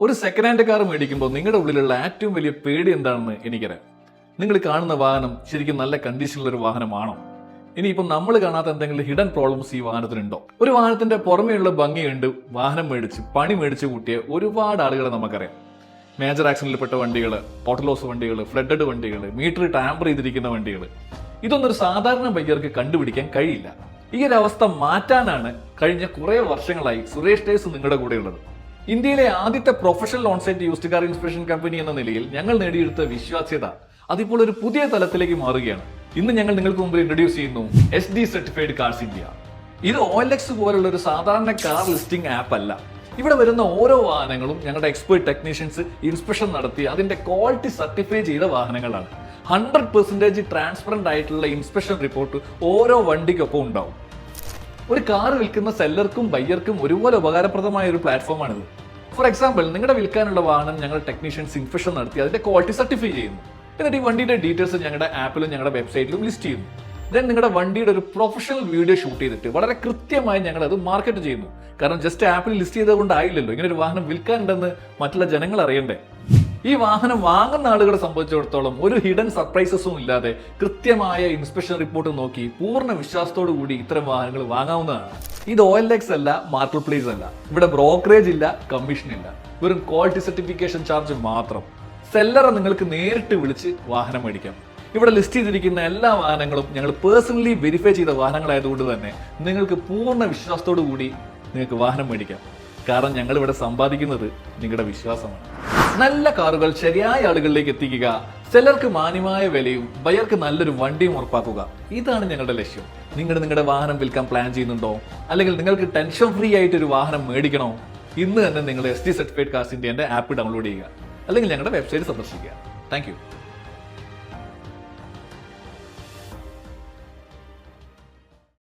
ഒരു second hand car മേടിക്കുമ്പോൾ നിങ്ങളുടെ ഉള്ളിലുള്ള ഏറ്റവും വലിയ പേടി എന്താണെന്ന് എനിക്കറിയാം. നിങ്ങൾ കാണുന്ന വാഹനം ശരിക്കും നല്ല കണ്ടീഷനിലുള്ള ഒരു വാഹനമാണോ? ഇനിയിപ്പോൾ നമ്മൾ കാണാത്ത എന്തെങ്കിലും ഹിഡൻ പ്രോബ്ലംസ് ഈ വാഹനത്തിനുണ്ടോ? ഒരു വാഹനത്തിന്റെ പുറമേയുള്ള ഭംഗി കണ്ട് വാഹനം മേടിച്ച് പണി മേടിച്ച് കൂട്ടിയ ഒരുപാട് ആളുകളെ നമുക്കറിയാം. മേജർ ആക്സിഡന്റിൽപ്പെട്ട വണ്ടികൾ, ടോട്ടൽ ലോസ് വണ്ടികൾ, ഫ്ലഡഡ് വണ്ടികൾ, മീറ്റർ ടാമ്പർ ചെയ്തിരിക്കുന്ന വണ്ടികൾ, ഇതൊന്നും ഒരു സാധാരണ ബയ്യർക്ക് കണ്ടുപിടിക്കാൻ കഴിയില്ല. ഈ ഒരു അവസ്ഥ മാറ്റാനാണ് കഴിഞ്ഞ കുറെ വർഷങ്ങളായി സുരേഷ് ടയേഴ്സ് നിങ്ങളുടെ കൂടെ ഉള്ളത്. ഇന്ത്യയിലെ ആദ്യത്തെ professional onsite used car inspection company എന്ന നിലയിൽ ഞങ്ങൾ നേടിയെടുത്ത വിശ്വാസ്യത അതിപ്പോൾ ഒരു പുതിയ തലത്തിലേക്ക് മാറുകയാണ്. ഇന്ന് ഞങ്ങൾ നിങ്ങൾക്ക് മുമ്പിൽ ഇൻട്രൊഡ്യൂസ് ചെയ്യുന്നു SD സർട്ടിഫൈഡ് കാർസ് ഇന്ത്യ. ഇത് OLX പോലുള്ള ഒരു സാധാരണ കാർ ലിസ്റ്റിംഗ് ആപ്പ് അല്ല. ഇവിടെ വരുന്ന ഓരോ വാഹനങ്ങളും ഞങ്ങളുടെ എക്സ്പേർട്ട് ടെക്നീഷ്യൻസ് ഇൻസ്പെക്ഷൻ നടത്തി അതിന്റെ ക്വാളിറ്റി സർട്ടിഫൈ ചെയ്ത വാഹനങ്ങളാണ്. 100% ട്രാൻസ്പെറന്റ് ആയിട്ടുള്ള ഇൻസ്പെക്ഷൻ റിപ്പോർട്ട് ഓരോ വണ്ടിക്കൊപ്പം ഉണ്ടാവും. ഒരു കാർ വിൽക്കുന്ന സെല്ലർക്കും ബയ്യർക്കും ഒരുപോലെ ഉപകാരപ്രദമായ ഒരു പ്ലാറ്റ്ഫോമാണിത്. ഫോർ എക്സാമ്പിൾ, നിങ്ങളുടെ വിൽക്കാനുള്ള വാഹനം ഞങ്ങളുടെ ടെക്നീഷ്യൻസ് ഇൻസ്പെക്ഷൻ നടത്തി അതിന്റെ ക്വാളിറ്റി സർട്ടിഫൈ ചെയ്യുന്നു. എന്നിട്ട് ഈ വണ്ടിയുടെ ഡീറ്റെയിൽസ് ഞങ്ങളുടെ ആപ്പിലും ഞങ്ങളുടെ വെബ്സൈറ്റിലും ലിസ്റ്റ് ചെയ്യുന്നു. ദെൻ നിങ്ങളുടെ വണ്ടിയുടെ ഒരു പ്രൊഫഷണൽ വീഡിയോ ഷൂട്ട് ചെയ്തിട്ട് വളരെ കൃത്യമായി ഞങ്ങൾ അത് മാർക്കറ്റ് ചെയ്യുന്നു. കാരണം ജസ്റ്റ് ആപ്പിൽ ലിസ്റ്റ് ചെയ്തുകൊണ്ടായില്ലല്ലോ, ഇങ്ങനെ ഒരു വാഹനം വിൽക്കാനുണ്ടെന്ന് മറ്റുള്ള ജനങ്ങൾ അറിയണ്ടേ. ഈ വാഹനം വാങ്ങുന്ന ആളുകളെ സംബന്ധിച്ചിടത്തോളം ഒരു ഹിഡൻ സർപ്രൈസസും ഇല്ലാതെ കൃത്യമായ ഇൻസ്പെക്ഷൻ റിപ്പോർട്ട് നോക്കി പൂർണ്ണ വിശ്വാസത്തോടു കൂടി ഇത്തരം വാഹനങ്ങൾ വാങ്ങാവുന്നതാണ്. ഇത് OLX അല്ല, മാർക്കറ്റ് പ്ലേസ് അല്ല. ഇവിടെ ബ്രോക്കറേജ് ഇല്ല, കമ്മീഷൻ ഇല്ല, വെറും ക്വാളിറ്റി സർട്ടിഫിക്കേഷൻ ചാർജ് മാത്രം. സെല്ലറെ നിങ്ങൾക്ക് നേരിട്ട് വിളിച്ച് വാഹനം മേടിക്കാം. ഇവിടെ ലിസ്റ്റ് ചെയ്തിരിക്കുന്ന എല്ലാ വാഹനങ്ങളും ഞങ്ങൾ പേഴ്സണലി വെരിഫൈ ചെയ്ത വാഹനങ്ങളായതുകൊണ്ട് തന്നെ നിങ്ങൾക്ക് പൂർണ്ണ വിശ്വാസത്തോടു കൂടി നിങ്ങൾക്ക് വാഹനം മേടിക്കാം. കാരണം ഞങ്ങൾ ഇവിടെ സമ്പാദിക്കുന്നത് നിങ്ങളുടെ വിശ്വാസമാണ്. നല്ല കാറുകൾ ശരിയായ ആളുകളിലേക്ക് എത്തിക്കുക, സെല്ലർക്ക് മാന്യമായ വിലയും ബയർക്ക് നല്ലൊരു വണ്ടിയും ഉറപ്പാക്കുക. ഇതാണ് ഞങ്ങളുടെ ലക്ഷ്യം. നിങ്ങളുടെ വാഹനം വിൽക്കാൻ പ്ലാൻ ചെയ്യുന്നുണ്ടോ? അല്ലെങ്കിൽ നിങ്ങൾക്ക് ടെൻഷൻ ഫ്രീ ആയിട്ട് ഒരു വാഹനം മേടിക്കണോ? ഇന്ന് തന്നെ നിങ്ങൾ SD സർട്ടിഫൈഡ് കാർസ് ഇന്ത്യന്റെ ആപ്പ് ഡൗൺലോഡ് ചെയ്യുക, അല്ലെങ്കിൽ ഞങ്ങളുടെ വെബ്സൈറ്റ് സന്ദർശിക്കുക. താങ്ക്